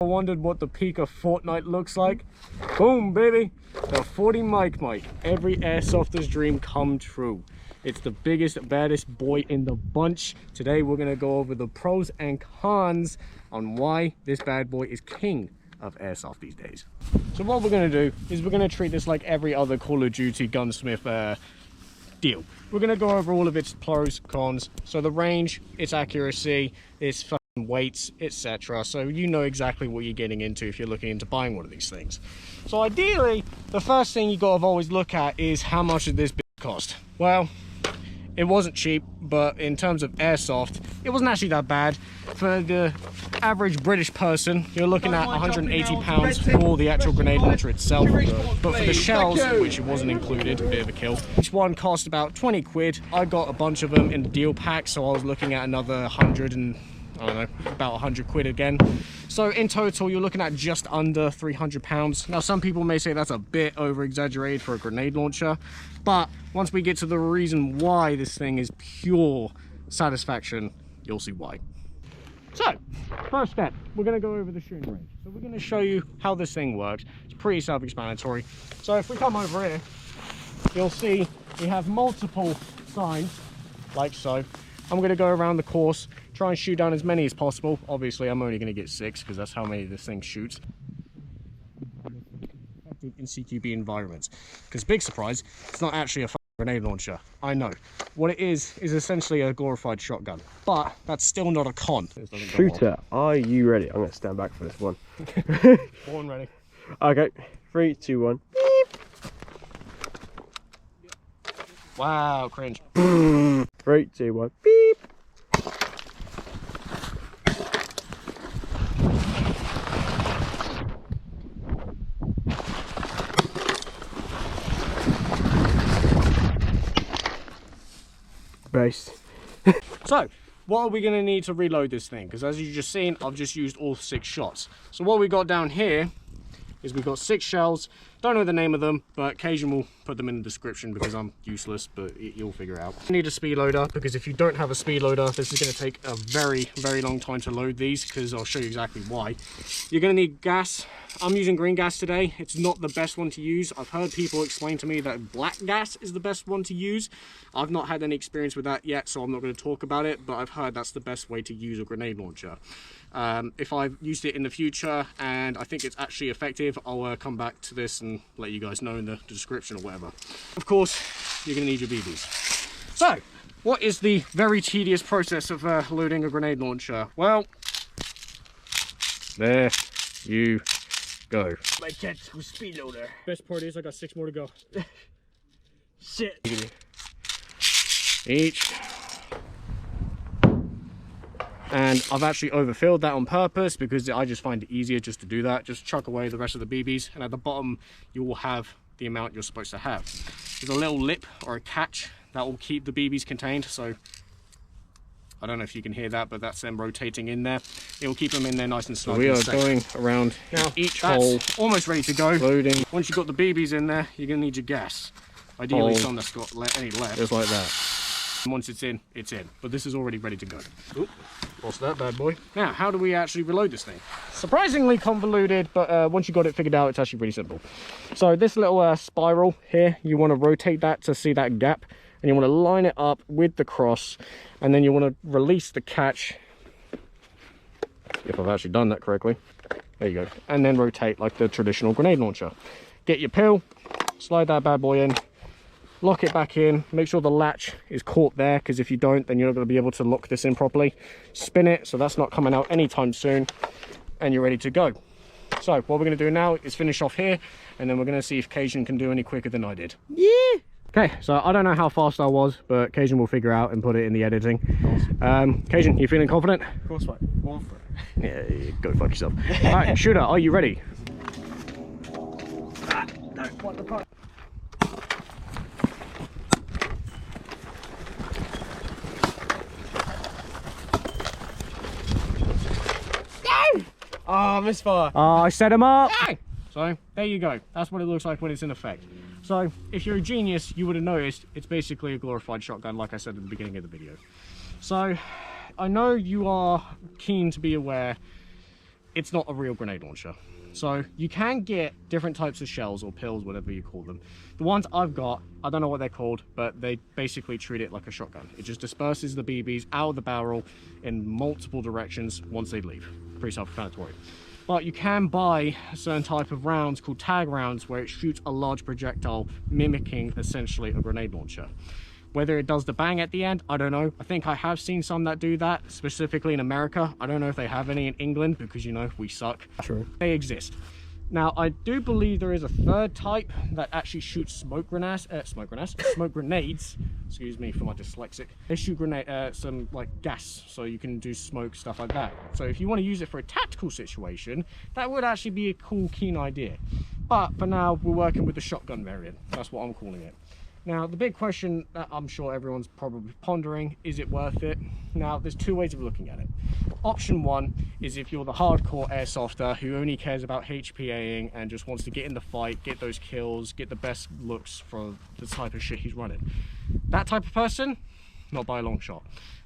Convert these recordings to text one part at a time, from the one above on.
I wondered what the peak of Fortnite looks like. Boom, baby! The 40 mic. Every airsofter's dream come true. It's the biggest, baddest boy in the bunch. Today we're gonna go over the pros and cons on why this bad boy is king of airsoft these days. So what we're gonna do is we're gonna treat this like every other Call of Duty gunsmith deal. We're gonna go over all of its pros, cons. So the range, its accuracy, its weights, etc. So you know exactly what you're getting into if you're looking into buying one of these things. So ideally, the first thing you gotta always look at is how much did this cost. Well, it wasn't cheap, but in terms of airsoft, it wasn't actually that bad. For the average British person, you're looking at £180 for the actual grenade launcher itself. But for the shells, which it wasn't included, a bit of a kill, each one cost about 20 quid. I got a bunch of them in the deal pack, so I was looking at another 100 and I don't know, about 100 quid again. So in total, you're looking at just under £300. Now, some people may say that's a bit over exaggerated for a grenade launcher, but once we get to the reason why this thing is pure satisfaction, you'll see why. So, first step, we're going to go over the shooting range. So we're going to show you how this thing works. It's pretty self-explanatory. So if we come over here, you'll see we have multiple signs, like so. I'm going to go around the course, try and shoot down as many as possible. Obviously, I'm only going to get 6 because that's how many this thing shoots. In CQB environments. Because big surprise, it's not actually a grenade launcher. I know. What it is essentially a glorified shotgun. But that's still not a con. Shooter, are you ready? I'm going to stand back for this one. Born ready. Okay, 3, 2, 1. Beep. Wow, cringe. 3, 2, 1. Beep. Based. So, what are we going to need to reload this thing? Because as you've just seen, I've just used all 6 shots. So what we got down here is we've got 6 shells. Don't know the name of them, but Cajun will put them in the description because I'm useless, but you'll figure it out. You need a speed loader, because if you don't have a speed loader, this is going to take a very, very long time to load these, because I'll show you exactly why. You're going to need gas. I'm using green gas today. It's not the best one to use. I've heard people explain to me that black gas is the best one to use. I've not had any experience with that yet, so I'm not going to talk about it, but I've heard that's the best way to use a grenade launcher. If I've used it in the future and I think it's actually effective, I'll come back to this and let you guys know in the description or whatever. Of course, you're going to need your BBs. So, what is the very tedious process of loading a grenade launcher? Well, there you go. My cat with speed loader. Best part is I got 6 more to go. Shit. Each. And I've actually overfilled that on purpose because I just find it easier just to do that. Just chuck away the rest of the BBs, and at the bottom you will have the amount you're supposed to have. There's a little lip or a catch that will keep the BBs contained, so I don't know if you can hear that, but that's them rotating in there. It will keep them in there nice and snug. So we are going around now each hole, almost ready to go. Loading. Once you've got the BBs in there, you're going to need your gas. Ideally some that's got any left. Just like that. And once it's in, it's in. But this is already ready to go. Oop, lost that bad boy. Now, how do we actually reload this thing? Surprisingly convoluted, but once you got it figured out, it's actually really simple. So this little spiral here, you want to rotate that to see that gap, and you want to line it up with the cross, and then you want to release the catch. If I've actually done that correctly. There you go. And then rotate like the traditional grenade launcher. Get your pill, slide that bad boy in, lock it back in, make sure the latch is caught there, because if you don't, then you're not going to be able to lock this in properly. Spin it so that's not coming out anytime soon, and you're ready to go. So what we're going to do now is finish off here, and then we're going to see if Cajun can do any quicker than I did. Yeah. Okay, so I don't know how fast I was, but Cajun will figure out and put it in the editing. Awesome. Cajun, you feeling confident? Of course, mate. Go for it. Yeah, go fuck yourself. All right, shooter, are you ready? No, what the fuck? Oh, misfire. I set him up. So there you go. That's what it looks like when it's in effect. So if you're a genius, you would have noticed it's basically a glorified shotgun, like I said at the beginning of the video. So I know you are keen to be aware it's not a real grenade launcher. So you can get different types of shells or pills, whatever you call them. The ones I've got, I don't know what they're called, but they basically treat it like a shotgun. It just disperses the BBs out of the barrel in multiple directions once they leave. Pretty self-explanatory. But you can buy a certain type of rounds called tag rounds where it shoots a large projectile mimicking essentially a grenade launcher. Whether it does the bang at the end, I don't know. I think I have seen some that do that, specifically in America. I don't know if they have any in England because, you know, we suck. True. They exist. Now, I do believe there is a third type that actually shoots smoke grenades, excuse me for my dyslexic. They shoot some like gas, so you can do smoke, stuff like that. So if you want to use it for a tactical situation, that would actually be a cool, keen idea. But for now, we're working with the shotgun variant. That's what I'm calling it. Now, the big question that I'm sure everyone's probably pondering, is it worth it? Now, there's two ways of looking at it. Option one is if you're the hardcore airsofter who only cares about HPAing and just wants to get in the fight, get those kills, get the best looks for the type of shit he's running. That type of person, not by a long shot.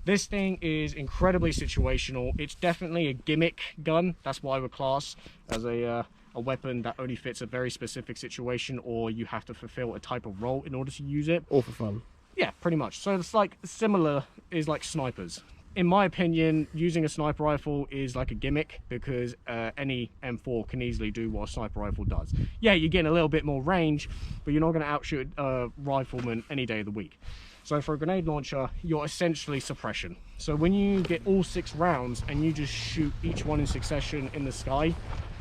This thing is incredibly situational. It's definitely a gimmick gun. That's what I would class as a weapon that only fits a very specific situation, or you have to fulfill a type of role in order to use it. All for fun. Yeah, pretty much. So it's like similar is like snipers. In my opinion, using a sniper rifle is like a gimmick because any M4 can easily do what a sniper rifle does. Yeah, you're getting a little bit more range, but you're not going to outshoot a rifleman any day of the week. So for a grenade launcher, you're essentially suppression. So when you get all 6 rounds and you just shoot each one in succession in the sky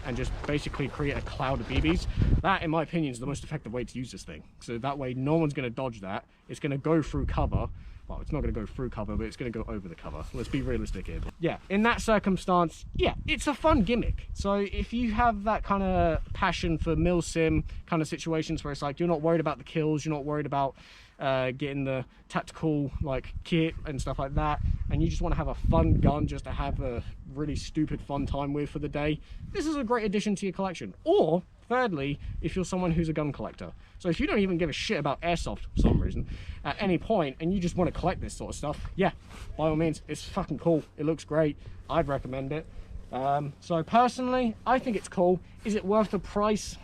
and just basically create a cloud of BBs, that in my opinion is the most effective way to use this thing. So that way no one's going to dodge that. It's going to go through cover. Well, it's not going to go through cover, but it's going to go over the cover. Let's be realistic here. Yeah, in that circumstance, yeah, it's a fun gimmick. So if you have that kind of passion for mil-sim kind of situations where it's like you're not worried about the kills, you're not worried about getting the tactical like kit and stuff like that, and you just want to have a fun gun just to have a really stupid fun time with for the day, this is a great addition to your collection. Or thirdly, if you're someone who's a gun collector, so if you don't even give a shit about airsoft for some reason at any point and you just want to collect this sort of stuff, yeah, by all means, it's fucking cool. It looks great. I'd recommend it. So personally, I think it's cool. Is it worth the price?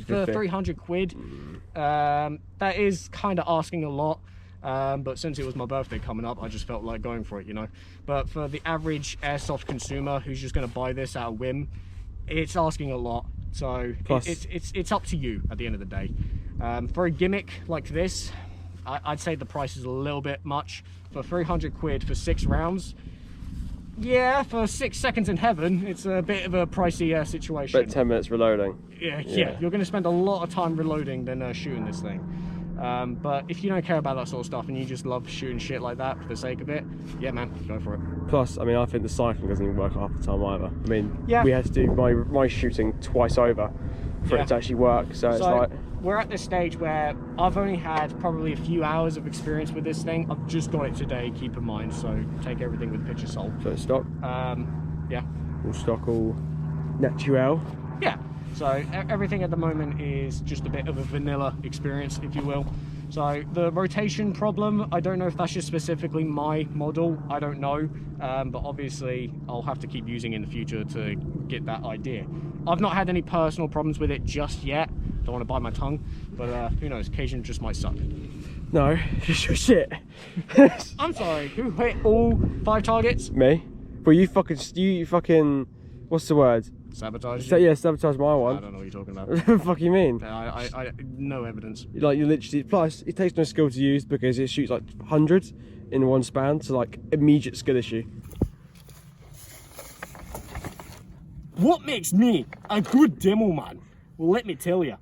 For 300 quid, that is kind of asking a lot, but since it was my birthday coming up, I just felt like going for it, you know. But for the average airsoft consumer who's just going to buy this out of whim, it's asking a lot. So it's up to you at the end of the day. For a gimmick like this, I'd say the price is a little bit much. For 300 quid for 6 rounds, yeah, for 6 seconds in heaven, it's a bit of a pricey situation. But 10 minutes reloading. Yeah, you're going to spend a lot of time reloading than shooting this thing. But if you don't care about that sort of stuff and you just love shooting shit like that for the sake of it, yeah, man, go for it. Plus, I mean, I think the cycling doesn't even work half the time either. I mean, yeah, we had to do my shooting twice over for it to actually work. So it's like, we're at this stage where I've only had probably a few hours of experience with this thing. I've just got it today, keep in mind, so take everything with a pinch of salt. So it's stock? Yeah. All stock, all natural? Yeah. So everything at the moment is just a bit of a vanilla experience, if you will. So the rotation problem, I don't know if that's just specifically my model, I don't know. But obviously I'll have to keep using it in the future to get that idea. I've not had any personal problems with it just yet. Don't want to bite my tongue, but who knows, occasion just might suck. No, shit. I'm sorry, who hit all 5 targets? Me? Well, you fucking, what's the word? Sabotage? Yeah, sabotage my one. I don't know what you're talking about. What the fuck you mean? I no evidence. Like, you literally, plus it takes no skill to use because it shoots like hundreds in one span, so like immediate skill issue. What makes me a good demo man? Well, let me tell you,